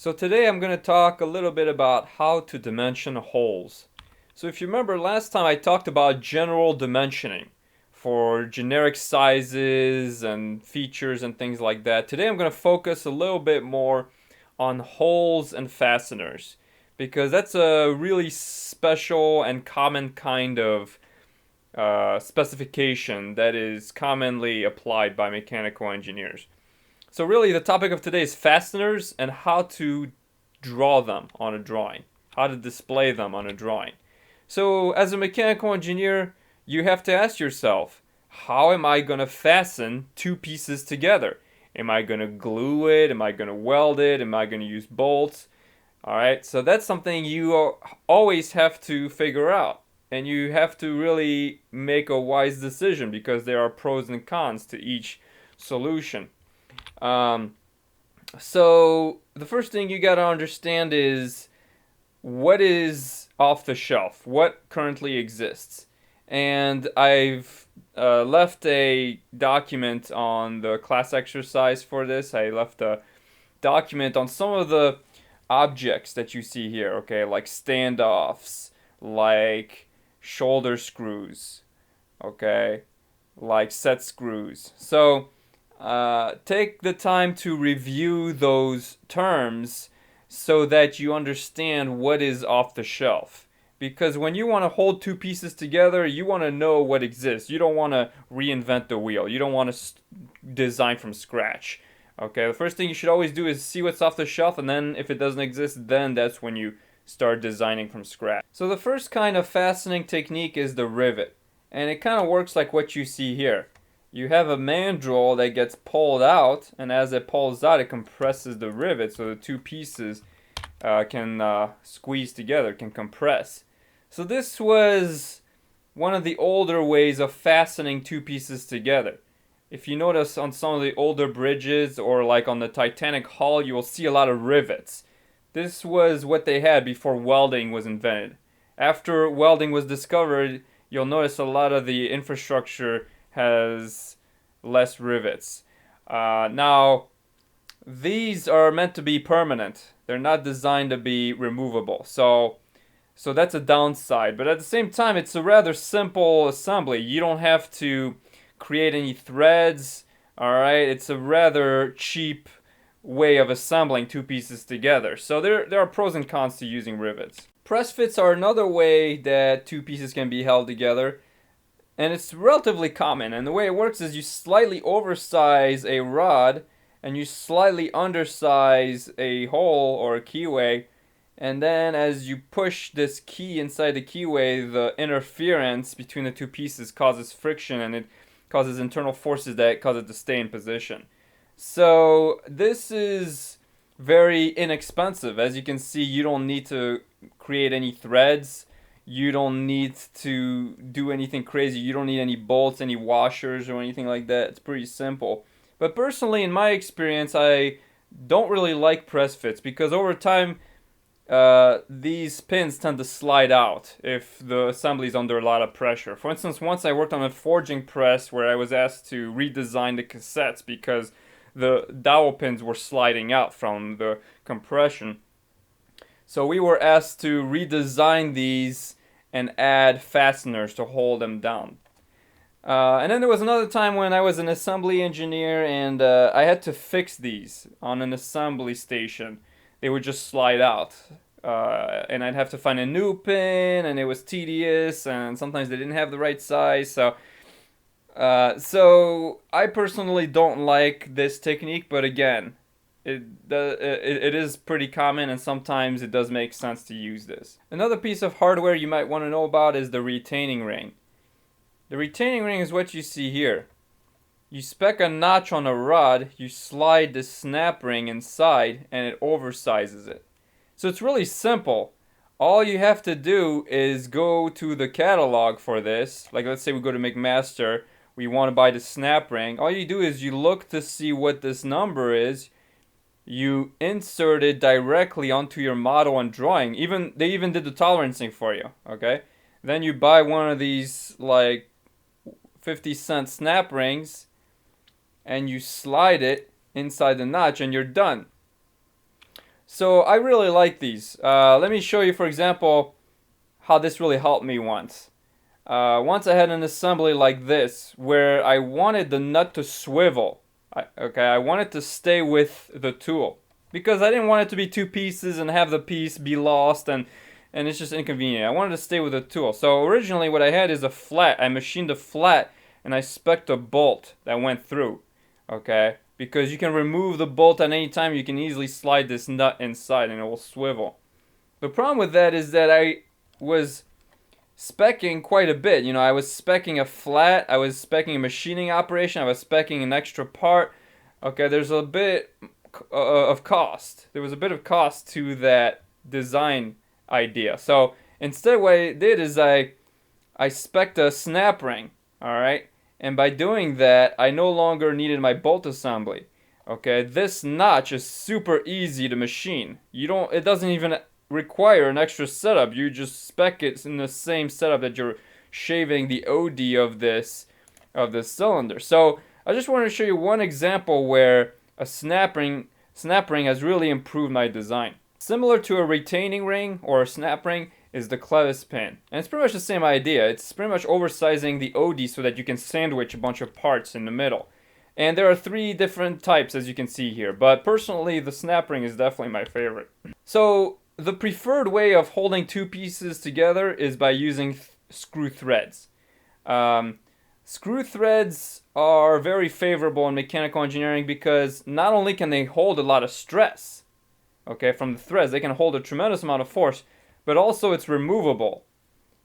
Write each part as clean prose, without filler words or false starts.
So today I'm going to talk a little bit about how to dimension holes. So if you remember last time I talked about general dimensioning for generic sizes and features and things like that. Today I'm going to focus a little bit more on holes and fasteners because that's a really special and common kind of specification that is commonly applied by mechanical engineers. So really the topic of today is fasteners and how to draw them on a drawing, how to display them on a drawing. So as a mechanical engineer, you have to ask yourself, how am I going to fasten two pieces together? Am I going to glue it? Am I going to weld it? Am I going to use bolts? All right, so that's something you always have to figure out. And you have to really make a wise decision because there are pros and cons to each solution. So the first thing you got to understand is what is off the shelf, what currently exists. And I've left a document on the class exercise for this. I left a document on some of the objects that you see here, okay, like standoffs, like shoulder screws, okay, like set screws. So take the time to review those terms so that you understand what is off the shelf. Because when you want to hold two pieces together, you want to know what exists. You don't want to reinvent the wheel. You don't want to design from scratch. Okay, the first thing you should always do is see what's off the shelf, and then if it doesn't exist, then that's when you start designing from scratch. So the first kind of fastening technique is the rivet. And it kind of works like what you see here. You have a mandrel that gets pulled out, and as it pulls out, it compresses the rivet so the two pieces can squeeze together, can compress. So this was one of the older ways of fastening two pieces together. If you notice on some of the older bridges or like on the Titanic hull, you will see a lot of rivets. This was what they had before welding was invented. After welding was discovered, you'll notice a lot of the infrastructure has less rivets. Now, these are meant to be permanent. They're not designed to be removable. So that's a downside. But at the same time, it's a rather simple assembly. You don't have to create any threads. All right, it's a rather cheap way of assembling two pieces together. So there are pros and cons to using rivets. Press fits are another way that two pieces can be held together. And it's relatively common. And the way it works is you slightly oversize a rod and you slightly undersize a hole or a keyway. And then as you push this key inside the keyway, the interference between the two pieces causes friction and it causes internal forces that cause it to stay in position. So this is very inexpensive. As you can see, you don't need to create any threads. You don't need to do anything crazy. You don't need any bolts, any washers, or anything like that. It's pretty simple. But personally, in my experience, I don't really like press fits because over time, these pins tend to slide out if the assembly is under a lot of pressure. For instance, once I worked on a forging press where I was asked to redesign the cassettes because the dowel pins were sliding out from the compression. So we were asked to redesign these and add fasteners to hold them down. And then there was another time when I was an assembly engineer and I had to fix these on an assembly station. They would just slide out. And I'd have to find a new pin, and it was tedious, and sometimes they didn't have the right size. So I personally don't like this technique, but again, it is pretty common, and sometimes it does make sense to use this. Another piece of hardware you might want to know about is the retaining ring. The retaining ring is what you see here. You spec a notch on a rod, you slide the snap ring inside, and it oversizes it. So it's really simple. All you have to do is go to the catalog for this. Like let's say we go to McMaster, we want to buy the snap ring. All you do is you look to see what this number is. You insert it directly onto your model and drawing. They even did the tolerancing for you, okay? Then you buy one of these like 50-cent snap rings and you slide it inside the notch and you're done. So I really like these. Let me show you, for example, how this really helped me once. Once I had an assembly like this where I wanted the nut to swivel. I wanted to stay with the tool because I didn't want it to be two pieces and have the piece be lost and it's just inconvenient. I wanted to stay with the tool. So originally what I had is a flat. I machined a flat and I spec'd a bolt that went through. Okay? Because you can remove the bolt at any time. You can easily slide this nut inside and it will swivel. The problem with that is that I was specking quite a bit. You know, I was specking a flat, I was specking a machining operation, I was specking an extra part. Okay, there's a bit of cost. There was a bit of cost to that design idea. So instead what I did is I spec'd a snap ring, alright? And by doing that, I no longer needed my bolt assembly. Okay, this notch is super easy to machine. It doesn't even require an extra setup. You just spec it in the same setup that you're shaving the OD of this cylinder. So I just want to show you one example where a snap ring has really improved my design. Similar to a retaining ring or a snap ring is the clevis pin. And it's pretty much the same idea. It's pretty much oversizing the OD so that you can sandwich a bunch of parts in the middle. And there are 3 different types, as you can see here. But personally, the snap ring is definitely my favorite. So the preferred way of holding 2 pieces together is by using screw threads. Screw threads are very favorable in mechanical engineering because not only can they hold a lot of stress, okay, from the threads, they can hold a tremendous amount of force, but also it's removable.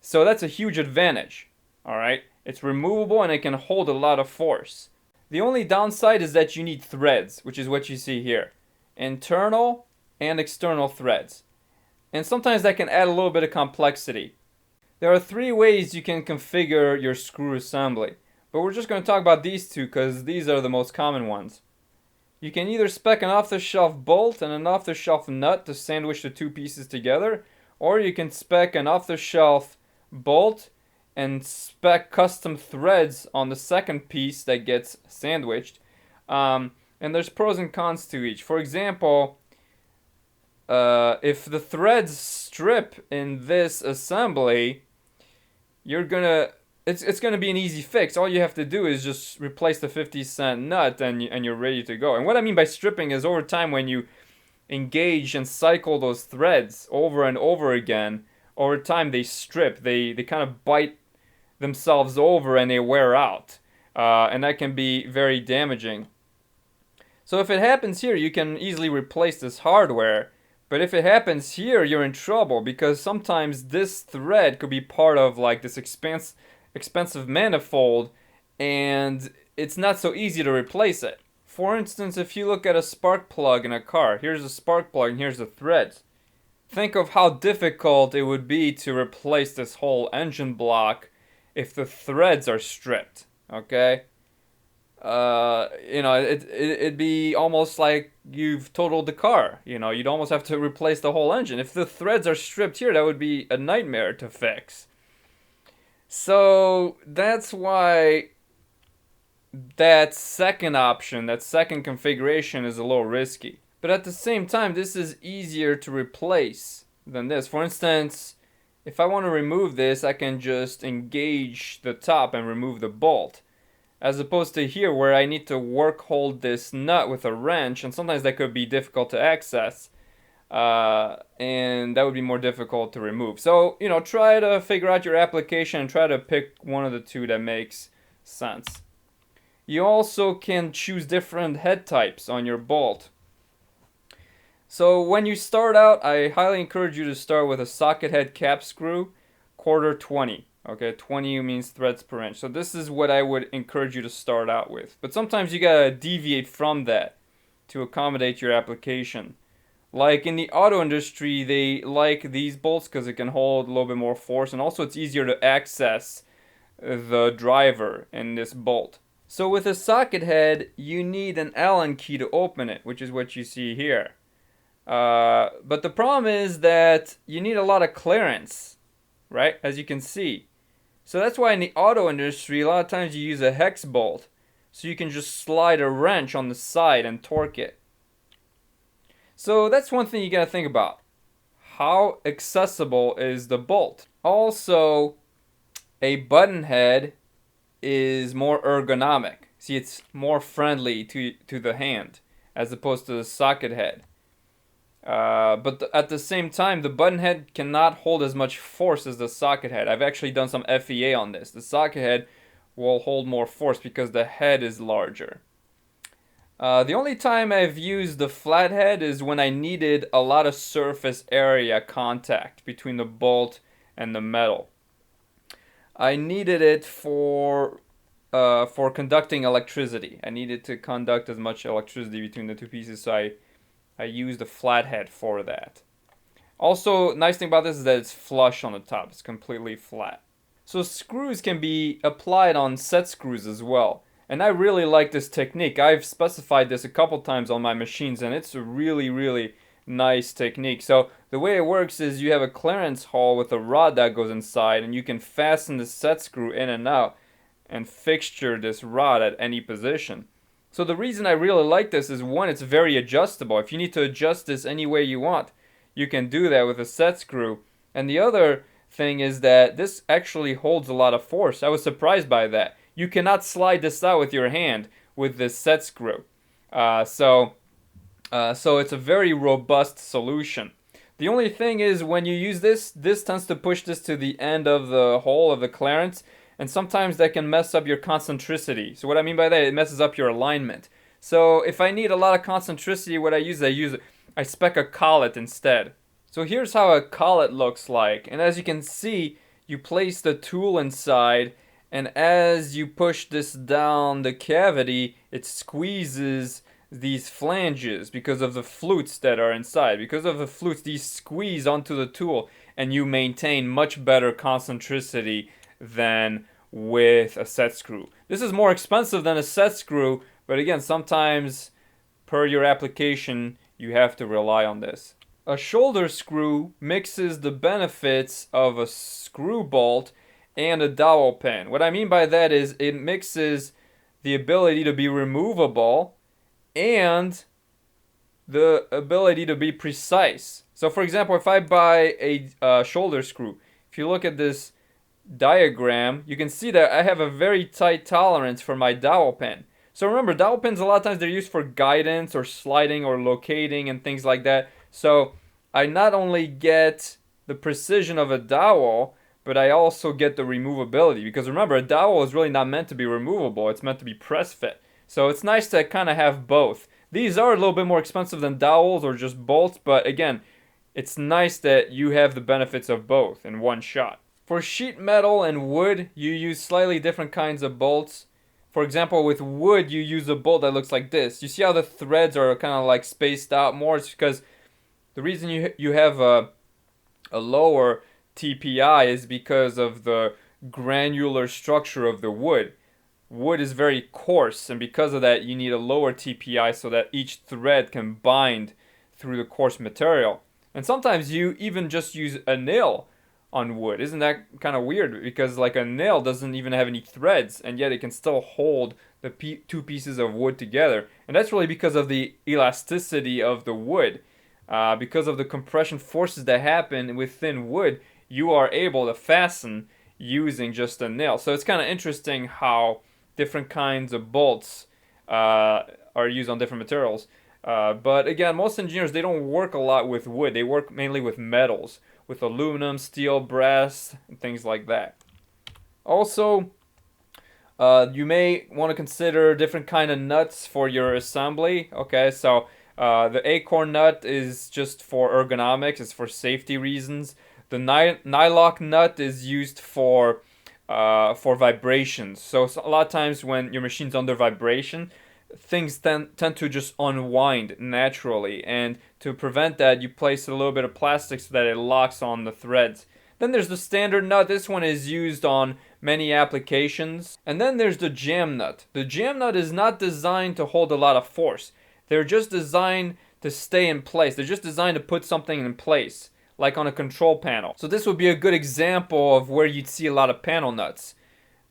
So that's a huge advantage, alright? It's removable and it can hold a lot of force. The only downside is that you need threads, which is what you see here. Internal and external threads. And sometimes that can add a little bit of complexity. There are 3 ways you can configure your screw assembly, but we're just going to talk about these 2 because these are the most common ones. You can either spec an off-the-shelf bolt and an off-the-shelf nut to sandwich the 2 pieces together, or you can spec an off-the-shelf bolt and spec custom threads on the second piece that gets sandwiched. And there's pros and cons to each. For example, if the threads strip in this assembly, it's gonna be an easy fix. All you have to do is just replace the 50-cent nut and you're ready to go. And what I mean by stripping is over time when you engage and cycle those threads over and over again, over time they strip. They kind of bite themselves over and they wear out. And that can be very damaging. So if it happens here, you can easily replace this hardware. But if it happens here, you're in trouble because sometimes this thread could be part of like this expensive manifold and it's not so easy to replace it. For instance, if you look at a spark plug in a car, here's a spark plug and here's the threads. Think of how difficult it would be to replace this whole engine block if the threads are stripped, okay? It'd be almost like you've totaled the car. You'd almost have to replace the whole engine. If the threads are stripped here, that would be a nightmare to fix. So that's why that second option, that second configuration is a little risky. But at the same time, this is easier to replace than this. For instance, if I want to remove this, I can just engage the top and remove the bolt. As opposed to here where I need to hold this nut with a wrench, and sometimes that could be difficult to access. And that would be more difficult to remove. So, try to figure out your application and try to pick one of the 2 that makes sense. You also can choose different head types on your bolt. So when you start out, I highly encourage you to start with a socket head cap screw, quarter 20. Okay, 20 means threads per inch. So this is what I would encourage you to start out with. But sometimes you gotta deviate from that to accommodate your application. Like in the auto industry, they like these bolts because it can hold a little bit more force, and also it's easier to access the driver in this bolt. So with a socket head, you need an Allen key to open it, which is what you see here. But the problem is that you need a lot of clearance, right? As you can see. So that's why in the auto industry, a lot of times you use a hex bolt. So you can just slide a wrench on the side and torque it. So that's one thing you gotta think about. How accessible is the bolt? Also, a button head is more ergonomic. See, it's more friendly to the hand as opposed to the socket head. But at the same time, the button head cannot hold as much force as the socket head. I've actually done some FEA on this. The socket head will hold more force because the head is larger. The only time I've used the flathead is when I needed a lot of surface area contact between the bolt and the metal. I needed it for conducting electricity. I needed to conduct as much electricity between the two pieces, so I used a flathead for that. Also, nice thing about this is that it's flush on the top. It's completely flat. So screws can be applied on set screws as well. And I really like this technique. I've specified this a couple times on my machines, and it's a really, really nice technique. So the way it works is you have a clearance hole with a rod that goes inside, and you can fasten the set screw in and out and fixture this rod at any position. So the reason I really like this is, one, it's very adjustable. If you need to adjust this any way you want, you can do that with a set screw. And the other thing is that this actually holds a lot of force. I was surprised by that. You cannot slide this out with your hand with this set screw. So it's a very robust solution. The only thing is, when you use this tends to push this to the end of the hole of the clearance, and sometimes that can mess up your concentricity. So what I mean by that, it messes up your alignment. So if I need a lot of concentricity, what I spec a collet instead. So here's how a collet looks like. And as you can see, you place the tool inside, and as you push this down the cavity, it squeezes these flanges because of the flutes that are inside. Because of the flutes, these squeeze onto the tool, and you maintain much better concentricity than with a set screw. This is more expensive than a set screw, but again, sometimes per your application, you have to rely on this. A shoulder screw mixes the benefits of a screw bolt and a dowel pin. What I mean by that is, it mixes the ability to be removable and the ability to be precise. So for example, if I buy a shoulder screw, if you look at this diagram, you can see that I have a very tight tolerance for my dowel pin. So remember, dowel pins, a lot of times they're used for guidance or sliding or locating and things like that. So I not only get the precision of a dowel, but I also get the removability. Because remember, a dowel is really not meant to be removable. It's meant to be press fit. So it's nice to kind of have both. These are a little bit more expensive than dowels or just bolts, but again, it's nice that you have the benefits of both in one shot. For sheet metal and wood, you use slightly different kinds of bolts. For example, with wood, you use a bolt that looks like this. You see how the threads are kind of like spaced out more? It's because the reason you have a lower TPI is because of the granular structure of the wood. Wood is very coarse, and because of that, you need a lower TPI so that each thread can bind through the coarse material. And sometimes you even just use a nail on wood. Isn't that kind of weird? Because like a nail doesn't even have any threads, and yet it can still hold the two pieces of wood together. And that's really because of the elasticity of the wood. Because of the compression forces that happen within wood, you are able to fasten using just a nail. So it's kind of interesting how different kinds of bolts are used on different materials. But again, most engineers, they don't work a lot with wood. They work mainly with metals, with aluminum, steel, brass, and things like that. Also, you may want to consider different kind of nuts for your assembly. Okay, so the acorn nut is just for ergonomics. It's for safety reasons. The nylock nut is used for vibrations. So a lot of times when your machine's under vibration, things tend to just unwind naturally, and to prevent that, you place a little bit of plastic so that it locks on the threads. Then there's the standard nut. This one is used on many applications. And then there's the jam nut. The jam nut is not designed to hold a lot of force. They're just designed to stay in place. They're just designed to put something in place, like on a control panel. So this would be a good example of where you'd see a lot of panel nuts.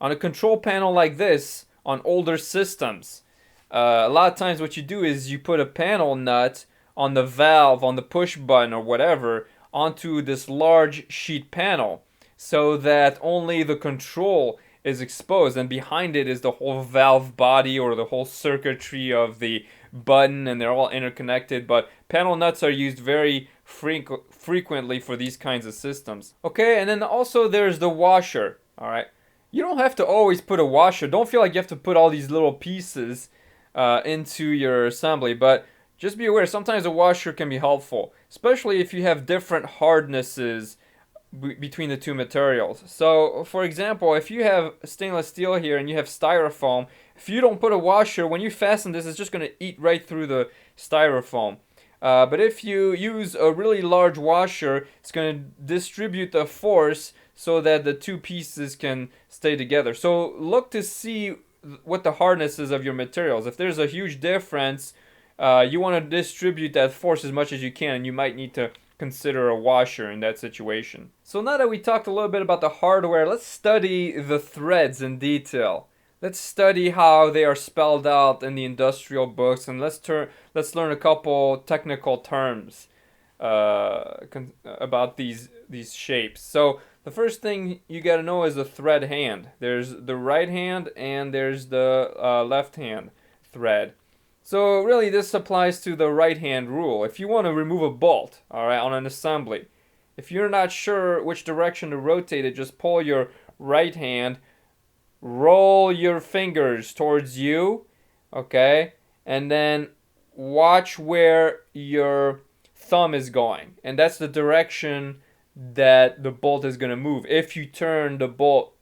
On a control panel like this, on older systems, a lot of times what you do is you put a panel nut on the valve, on the push button or whatever, onto this large sheet panel so that only the control is exposed, and behind it is the whole valve body or the whole circuitry of the button, and they're all interconnected. But panel nuts are used very frequently for these kinds of systems. Okay, and then also there's the washer. All right, you don't have to always put a washer. Don't feel like you have to put all these little pieces into your assembly, but just be aware sometimes a washer can be helpful, especially if you have different hardnesses between the two materials. So for example, if you have stainless steel here and you have styrofoam, if you don't put a washer, when you fasten this, it's just going to eat right through the styrofoam. But if you use a really large washer, it's going to distribute the force so that the two pieces can stay together. So look to see what the hardness is of your materials. If there's a huge difference, you want to distribute that force as much as you can, and you might need to consider a washer in that situation. So now that we talked a little bit about the hardware, let's study the threads in detail. Let's study how they are spelled out in the industrial books, and let's learn a couple technical terms about these shapes. So the first thing you got to know is the thread hand. There's the right hand and there's the left hand thread. So really this applies to the right hand rule. If you want to remove a bolt, all right, on an assembly, if you're not sure which direction to rotate it, just pull your right hand, roll your fingers towards you, okay, and then watch where your thumb is going, and that's the direction that the bolt is going to move if you turn the bolt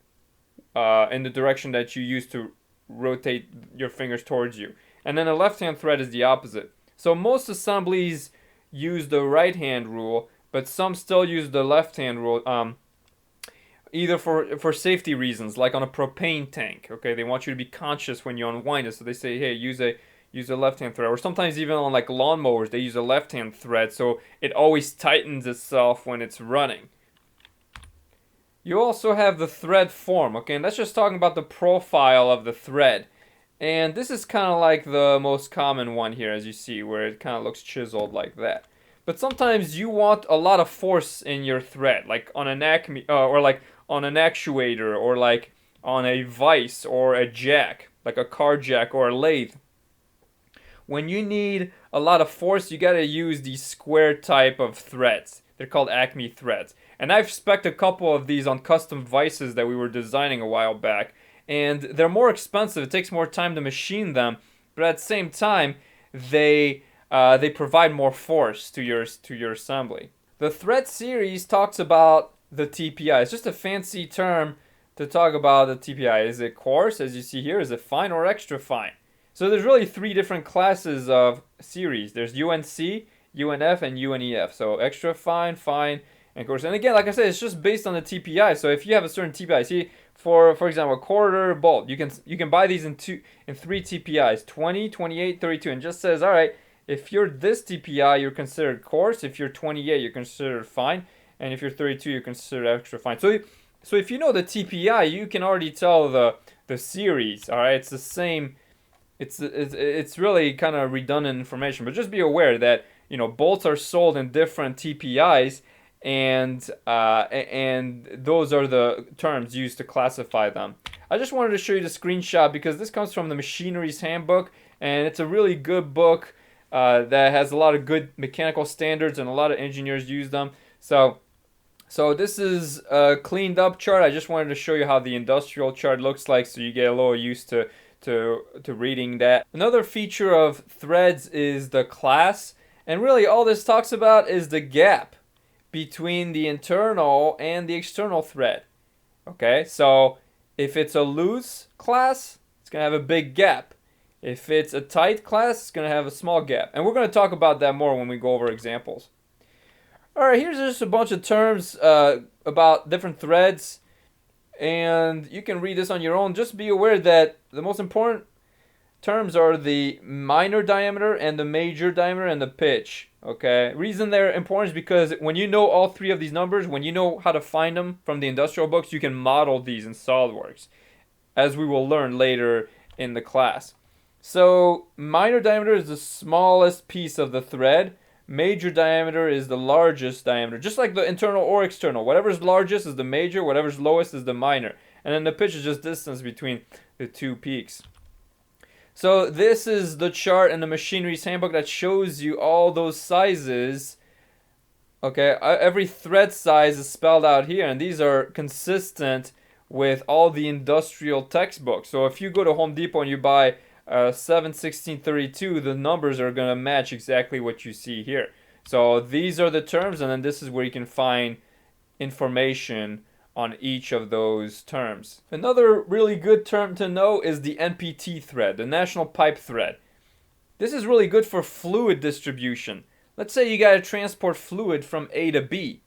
in the direction that you use to rotate your fingers towards you. And then the left hand thread is the opposite. So most assemblies use the right hand rule, but some still use the left hand rule, either for safety reasons, like on a propane tank. Okay, they want you to be conscious when you unwind it, so they say, hey, use a left hand thread. Or sometimes even on like lawnmowers, they use a left hand thread, so it always tightens itself when it's running. You also have the thread form, okay, and that's just talking about the profile of the thread. And this is kind of like the most common one here, as you see, where it kind of looks chiseled like that. But sometimes you want a lot of force in your thread, like on an Acme, or like on an actuator, or like on a vise or a jack, like a car jack or a lathe. When you need a lot of force, you gotta use these square type of threads. They're called Acme threads. And I've spec'd a couple of these on custom vices that we were designing a while back. And they're more expensive. It takes more time to machine them, but at the same time, they provide more force to your assembly. The thread series talks about the TPI. It's just a fancy term to talk about the TPI. Is it coarse, as you see here? Is it fine or extra fine? So there's really three different classes of series. There's UNC, UNF, and UNEF. So extra fine, fine, and coarse. And again, like I said, it's just based on the TPI. So if you have a certain TPI, see, for example, a quarter bolt, you can buy these in three TPIs, 20, 28, 32, and just says, all right, if you're this TPI, you're considered coarse. If you're 28, you're considered fine, and if you're 32, you're considered extra fine. So if you know the TPI, you can already tell the series. All right, it's the same. It's really kind of redundant information, but just be aware that bolts are sold in different TPIs. And those are the terms used to classify them. I just wanted to show you the screenshot because this comes from the Machinery's Handbook, and it's a really good book that has a lot of good mechanical standards, and a lot of engineers use them. So this is a cleaned up chart. I just wanted to show you how the industrial chart looks like, so you get a little used to reading that. Another feature of threads is the class, and really all this talks about is the gap between the internal and the external thread. Okay, so if it's a loose class, it's going to have a big gap. If it's a tight class, it's going to have a small gap. And we're going to talk about that more when we go over examples. Alright, here's just a bunch of terms about different threads. And you can read this on your own. Just be aware that the most important terms are the minor diameter and the major diameter and the pitch. Okay, reason they're important is because when you know all three of these numbers, when you know how to find them from the industrial books, you can model these in SolidWorks, as we will learn later in the class. So minor diameter is the smallest piece of the thread. Major diameter is the largest diameter, just like the internal or external. Whatever's largest is the major, whatever's lowest is the minor. And then the pitch is just distance between the two peaks. So this is the chart in the Machinery's Handbook that shows you all those sizes. Okay, every thread size is spelled out here, and these are consistent with all the industrial textbooks. So if you go to Home Depot and you buy 7/16/32, the numbers are going to match exactly what you see here. So these are the terms, and then this is where you can find information on each of those terms. Another really good term to know is the NPT thread, the National Pipe Thread. This is really good for fluid distribution. Let's say you got to transport fluid from A to B.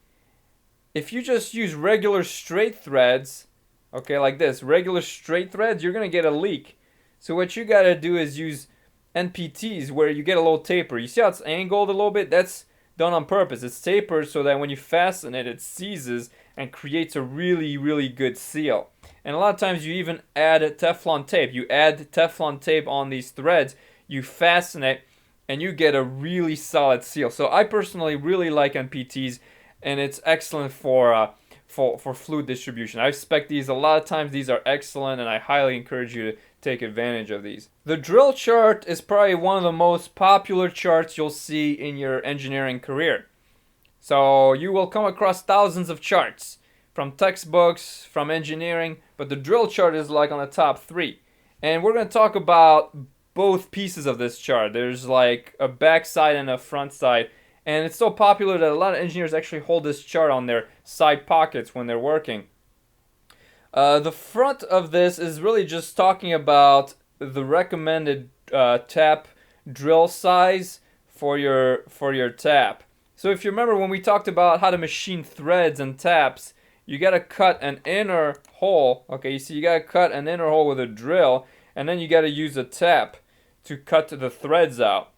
If you just use regular straight threads, okay, like this, regular straight threads, you're going to get a leak. So what you got to do is use NPTs where you get a little taper. You see how it's angled a little bit? That's done on purpose. It's tapered so that when you fasten it, it seizes and creates a really, really good seal. And a lot of times you even add Teflon tape. You add Teflon tape on these threads, you fasten it, and you get a really solid seal. So I personally really like NPTs, and it's excellent for fluid distribution. I spec these a lot of times. These are excellent, and I highly encourage you to take advantage of these. The drill chart is probably one of the most popular charts you'll see in your engineering career. So you will come across thousands of charts from textbooks, from engineering, but the drill chart is like on the top 3. And we're going to talk about both pieces of this chart. There's like a back side and a front side, and it's so popular that a lot of engineers actually hold this chart on their side pockets when they're working. The front of this is really just talking about the recommended tap drill size for your tap. So if you remember when we talked about how to machine threads and taps, you got to cut an inner hole. Okay, you see you got to cut an inner hole with a drill, and then you got to use a tap to cut the threads out.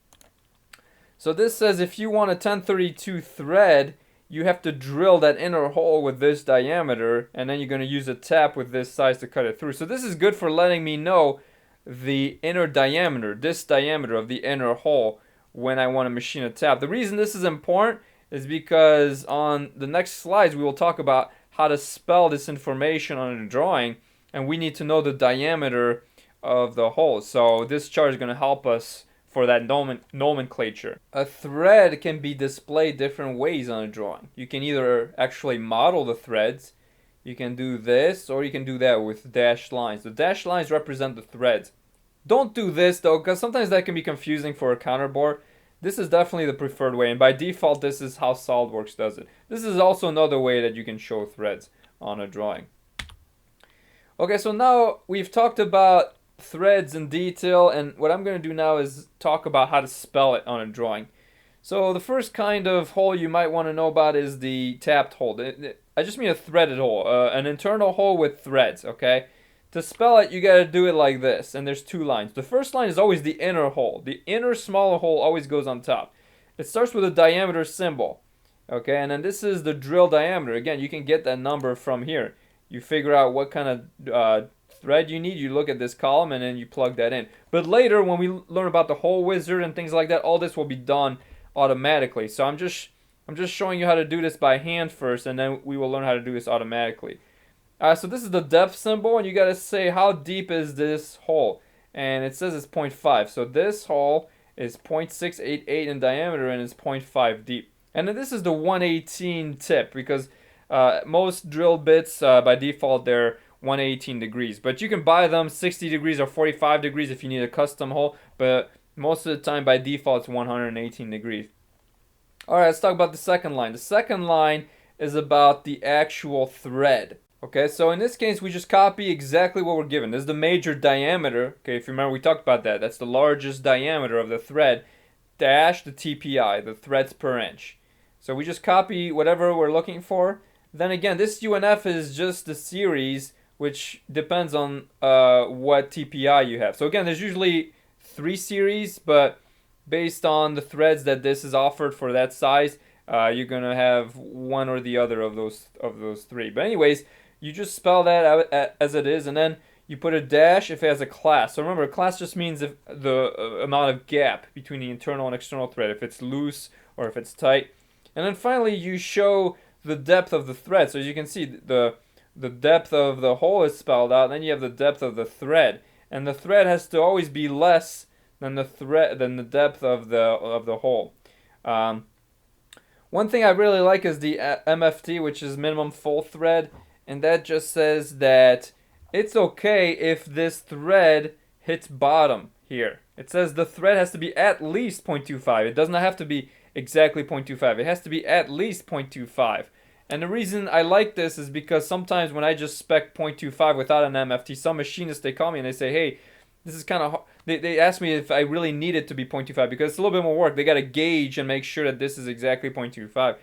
So this says if you want a 1032 thread, you have to drill that inner hole with this diameter, and then you're going to use a tap with this size to cut it through. So this is good for letting me know the inner diameter, this diameter of the inner hole when I want to machine a tap. The reason this is important is because on the next slides we will talk about how to spell this information on a drawing, and we need to know the diameter of the hole. So this chart is going to help us for that nomenclature. A thread can be displayed different ways on a drawing. You can either actually model the threads, you can do this, or you can do that with dashed lines. The dashed lines represent the threads. Don't do this though, because sometimes that can be confusing for a counterboard. This is definitely the preferred way, and by default this is how SolidWorks does it. This is also another way that you can show threads on a drawing. Okay, so now we've talked about threads in detail, and what I'm going to do now is talk about how to spell it on a drawing. So the first kind of hole you might want to know about is the tapped hole. I just mean a threaded hole, an internal hole with threads, okay? To spell it, you got to do it like this, and there's 2 lines. The first line is always the inner hole. The inner smaller hole always goes on top. It starts with a diameter symbol, okay? And then this is the drill diameter. Again, you can get that number from here. You figure out what kind of thread you need, you look at this column, and then you plug that in. But later, when we learn about the hole wizard and things like that, all this will be done automatically. So I'm just showing you how to do this by hand first, and then we will learn how to do this automatically. So this is the depth symbol, and you got to say how deep is this hole, and it says it's 0.5. So this hole is 0.688 in diameter and is 0.5 deep. And then this is the 118 tip, because most drill bits by default they're 118 degrees, but you can buy them 60 degrees or 45 degrees if you need a custom hole, but most of the time by default it's 118 degrees. Alright, let's talk about the second line. The second line is about the actual thread. Okay, so in this case we just copy exactly what we're given. This is the major diameter. Okay, if you remember we talked about that. That's the largest diameter of the thread, dash the TPI, the threads per inch. So we just copy whatever we're looking for. Then again, this UNF is just the series, which depends on what TPI you have. So again, there's usually 3 series, but based on the threads that this is offered for that size, you're gonna have one or the other of those 3. But anyways, you just spell that out as it is, and then you put a dash if it has a class. So remember, a class just means if the amount of gap between the internal and external thread, if it's loose or if it's tight. And then finally you show the depth of the thread. So as you can see, the depth of the hole is spelled out, and then you have the depth of the thread. And the thread has to always be less than the depth of the hole. One thing I really like is the MFT, which is minimum full thread, and that just says that it's okay if this thread hits bottom here. It says the thread has to be at least 0.25. It does not have to be exactly 0.25. It has to be at least 0.25. And the reason I like this is because sometimes when I just spec 0.25 without an MFT, some machinists, they call me and they say, hey, this is kind of hard. They ask me if I really need it to be 0.25 because it's a little bit more work. They got to gauge and make sure that this is exactly 0.25.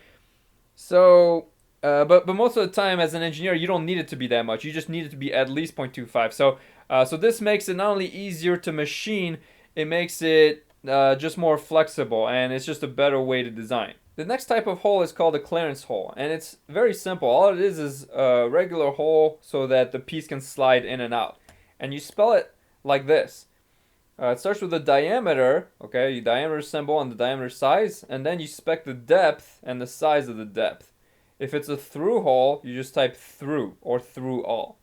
So, but most of the time as an engineer, you don't need it to be that much. You just need it to be at least 0.25. So this makes it not only easier to machine, it makes it just more flexible, and it's just a better way to design. The next type of hole is called a clearance hole, and it's very simple. All it is a regular hole so that the piece can slide in and out. And you spell it like this. It starts with the diameter, okay, your diameter symbol and the diameter size, and then you spec the depth and the size of the depth. If it's a through hole, you just type through or through all.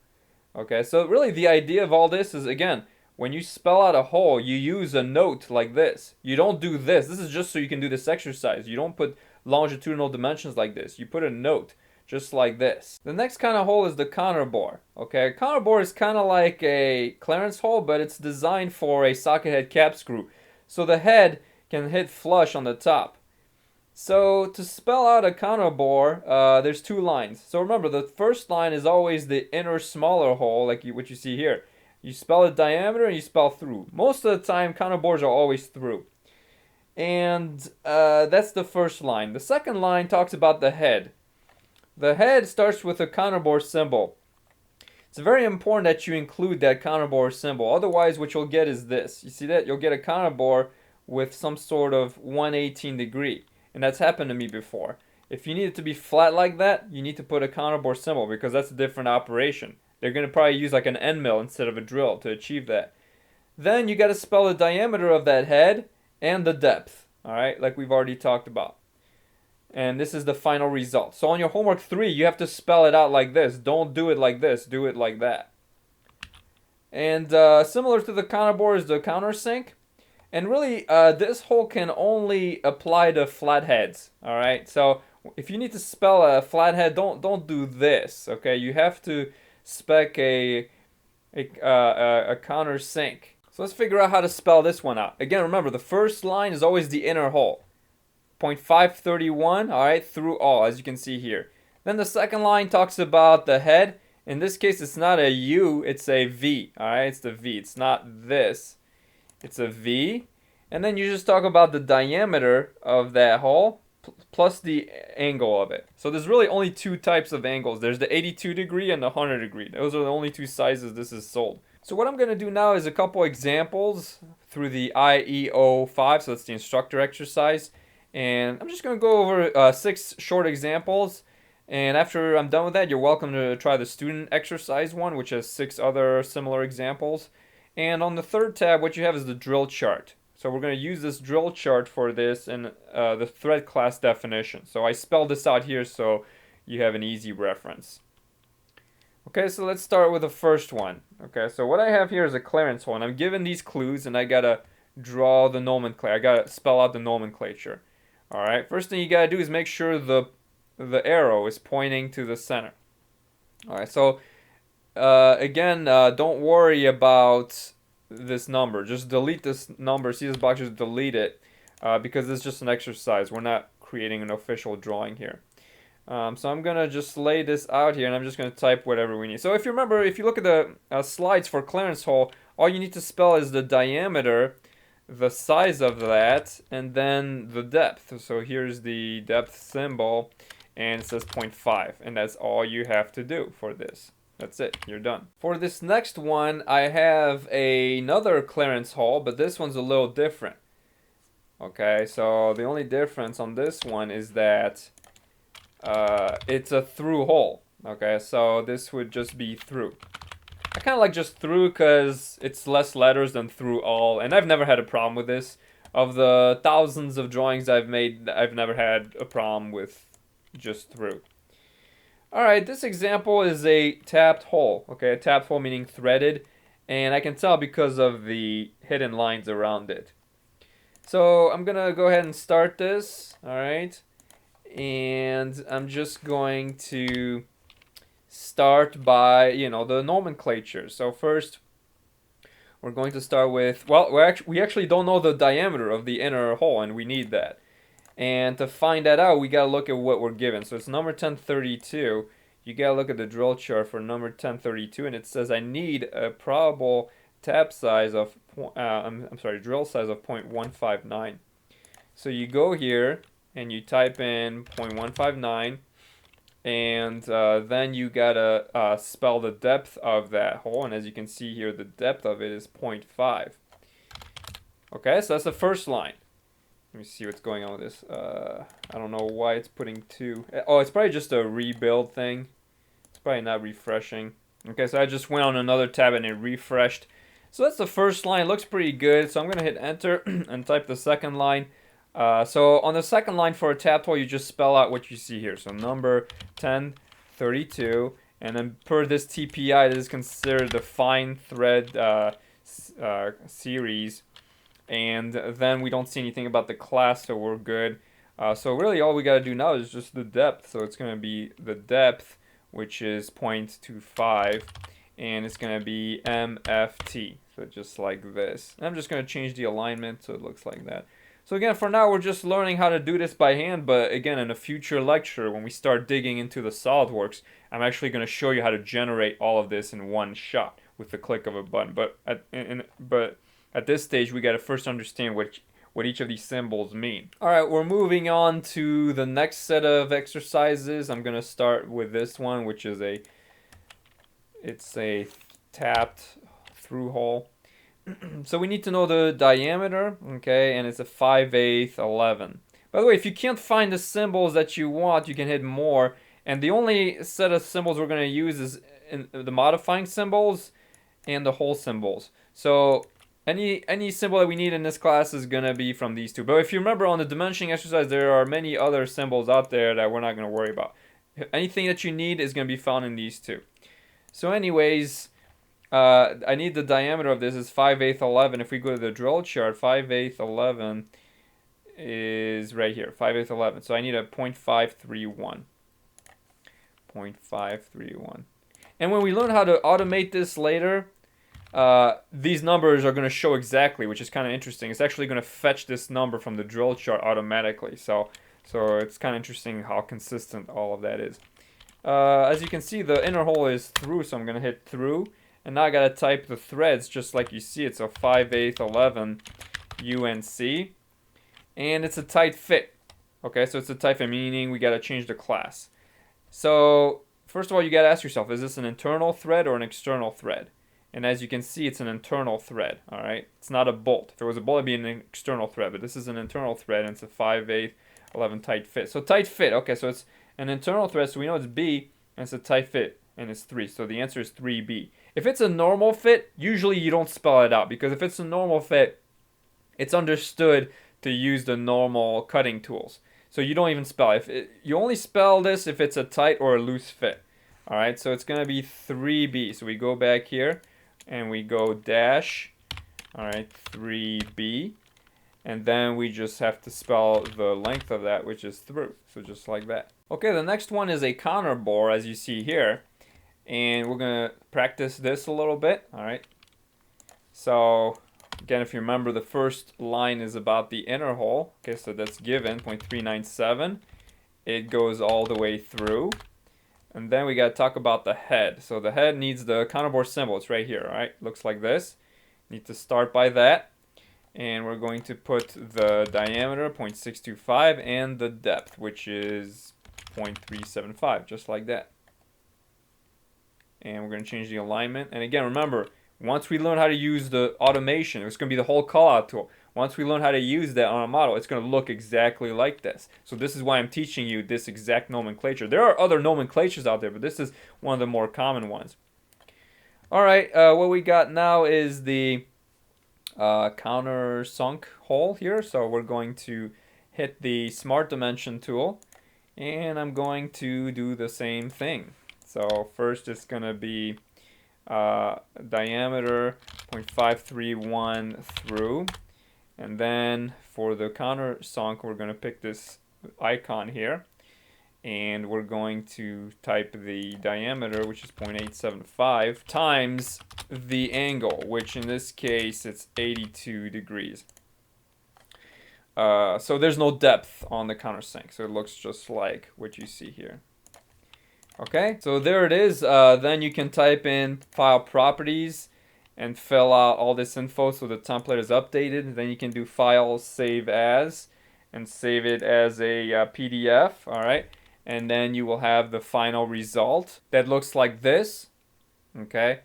Okay, so really the idea of all this is, again, when you spell out a hole, you use a note like this. You don't do this. This is just so you can do this exercise. You don't put longitudinal dimensions like this. You put a note just like this. The next kind of hole is the counter bore. Okay, a counter bore is kind of like a clearance hole, but it's designed for a socket head cap screw. So the head can hit flush on the top. So to spell out a counter bore, there's two lines. So remember, the first line is always the inner smaller hole, like what you see here. You spell the diameter and you spell through. Most of the time, counter bores are always through. And that's the first line. The second line talks about the head. The head starts with a counter bore symbol. It's very important that you include that counter bore symbol. Otherwise, what you'll get is this. You see that? You'll get a counter bore with some sort of 118 degree. And that's happened to me before. If you need it to be flat like that, you need to put a counter bore symbol because that's a different operation. They're going to probably use like an end mill instead of a drill to achieve that. Then you got to spell the diameter of that head and the depth. Alright, like we've already talked about. And this is the final result. So on your homework 3, you have to spell it out like this. Don't do it like this. Do it like that. And similar to the counter bore is the countersink. And really, this hole can only apply to flatheads. All right. So if you need to spell a flathead, don't do this. Okay. You have to spec a countersink. So let's figure out how to spell this one out. Again, remember the first line is always the inner hole. 0.531, all right, through all, as you can see here. Then the second line talks about the head. In this case, it's not a U, it's a V, all right? It's the V. It's not this. It's a V. And then you just talk about the diameter of that hole plus the angle of it. So there's really only two types of angles. There's the 82 degree and the 100 degree. Those are the only two sizes this is sold. So what I'm going to do now is a couple examples through the IE05, so that's the instructor exercise. And I'm just going to go over 6 short examples. And after I'm done with that, you're welcome to try the student exercise one, which has 6 other similar examples. And on the third tab, what you have is the drill chart. So we're going to use this drill chart for this in the thread class definition. So I spelled this out here so you have an easy reference. Okay, so let's start with the first one. Okay, so what I have here is a clearance hole. And I'm given these clues, and I got to draw the nomenclature. I got to spell out the nomenclature. Alright, first thing you gotta do is make sure the arrow is pointing to the center. Alright, so again, don't worry about this number. Just delete this number. See this box, just delete it because it's just an exercise. We're not creating an official drawing here. So I'm gonna just lay this out here, and I'm just gonna type whatever we need. So if you remember, if you look at the slides for clearance hole, all you need to spell is the diameter, the size of that, and then the depth. So here's the depth symbol, and it says 0.5, and that's all you have to do for this. That's it, you're done. For this next one, I have another clearance hole, but this one's a little different. Okay, so the only difference on this one is that it's a through hole. Okay, so this would just be through. I kind of like just through because it's less letters than through all, and I've never had a problem with this. of the thousands of drawings I've made, I've never had a problem with just through. Alright, this example is a tapped hole. Okay, a tapped hole meaning threaded, and I can tell because of the hidden lines around it. So I'm gonna go ahead and start this, alright, and I'm just going to start by, the nomenclature. So first, we're going to start with, well, we actually don't know the diameter of the inner hole, and we need that. And to find that out, we gotta look at what we're given. So it's number 1032. You gotta look at the drill chart for number 1032, and it says I need a probable tap size of, drill size of 0.159. So you go here and you type in 0.159, and then you gotta spell the depth of that hole, and as you can see here, the depth of it is 0.5. Okay, so that's the first line. Let me see what's going on with this. I don't know why it's putting 2. Oh, it's probably just a rebuild thing. It's probably not refreshing. Okay, so I just went on another tab and it refreshed. So that's the first line. It looks pretty good. So I'm going to hit enter and type the second line. So on the second line for a tapped hole, you just spell out what you see here. So number 1032. And then per this TPI, this is considered the fine thread series. And then we don't see anything about the class, so we're good. So really all we got to do now is just the depth. So it's going to be the depth, which is 0.25, and it's going to be MFT. So just like this. And I'm just going to change the alignment so it looks like that. So again, for now, we're just learning how to do this by hand, but again, in a future lecture, when we start digging into the SolidWorks, I'm actually going to show you how to generate all of this in one shot with the click of a button. But at this stage, we got to first understand what each of these symbols mean. All right, we're moving on to the next set of exercises. I'm going to start with this one, which is it's a tapped through hole. So we need to know the diameter, okay, and it's a 5/8 11. By the way, if you can't find the symbols that you want, you can hit more. And the only set of symbols we're going to use is the modifying symbols and the hole symbols. So any symbol that we need in this class is going to be from these two. But if you remember on the dimensioning exercise, there are many other symbols out there that we're not going to worry about. Anything that you need is going to be found in these two. So anyways, I need the diameter of this is 5/8 11. If we go to the drill chart, 5/8 11 is right here, 5/8 11. So I need a 0.531. 0.531. And when we learn how to automate this later, these numbers are going to show exactly, which is kind of interesting. It's actually going to fetch this number from the drill chart automatically. So it's kind of interesting how consistent all of that is. As you can see, the inner hole is through, so I'm going to hit through. And now I got to type the threads just like you see it. So 5/8 11 UNC. And it's a tight fit. Okay, so it's a tight fit, meaning we got to change the class. So first of all, you got to ask yourself, is this an internal thread or an external thread? And as you can see, it's an internal thread, all right? It's not a bolt. If it was a bolt, it'd be an external thread, but this is an internal thread, and it's a 5/8 11 tight fit. So tight fit, okay, so it's an internal thread, so we know it's B, and it's a tight fit, and it's 3. So the answer is 3B. If it's a normal fit, usually you don't spell it out, because if it's a normal fit, it's understood to use the normal cutting tools. So you don't even spell it. You only spell this if it's a tight or a loose fit. All right, so it's going to be 3B. So we go back here, and we go dash, all right, 3B, and then we just have to spell the length of that, which is through, so just like that. Okay, the next one is a counter bore, as you see here, and we're going to practice this a little bit, all right? So, again, if you remember, the first line is about the inner hole, okay, so that's given, 0.397. It goes all the way through. And then we got to talk about the head. So the head needs the counterbore symbol. It's right here, all right? Looks like this. Need to start by that. And we're going to put the diameter, 0.625, and the depth, which is 0.375, just like that. And we're going to change the alignment. And again, remember, once we learn how to use the automation, it's going to be the whole callout tool. Once we learn how to use that on a model, it's going to look exactly like this. So this is why I'm teaching you this exact nomenclature. There are other nomenclatures out there, but this is one of the more common ones. All right, what we got now is the countersunk hole here. So we're going to hit the Smart Dimension tool, and I'm going to do the same thing. So first it's going to be diameter 0.531 through, and then for the countersunk we're going to pick this icon here, and we're going to type the diameter, which is 0.875, times the angle, which in this case it's 82 degrees. So there's no depth on the countersink, so it looks just like what you see here. Okay, so there it is. Then you can type in file properties and fill out all this info so the template is updated. Then you can do file save as and save it as a PDF. All right, and then you will have the final result that looks like this. Okay,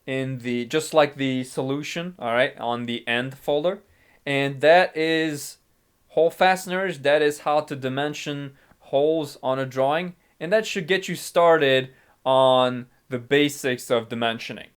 in the just like the solution. All right, on the end folder, and that is hole fasteners. That is how to dimension holes on a drawing. And that should get you started on the basics of dimensioning.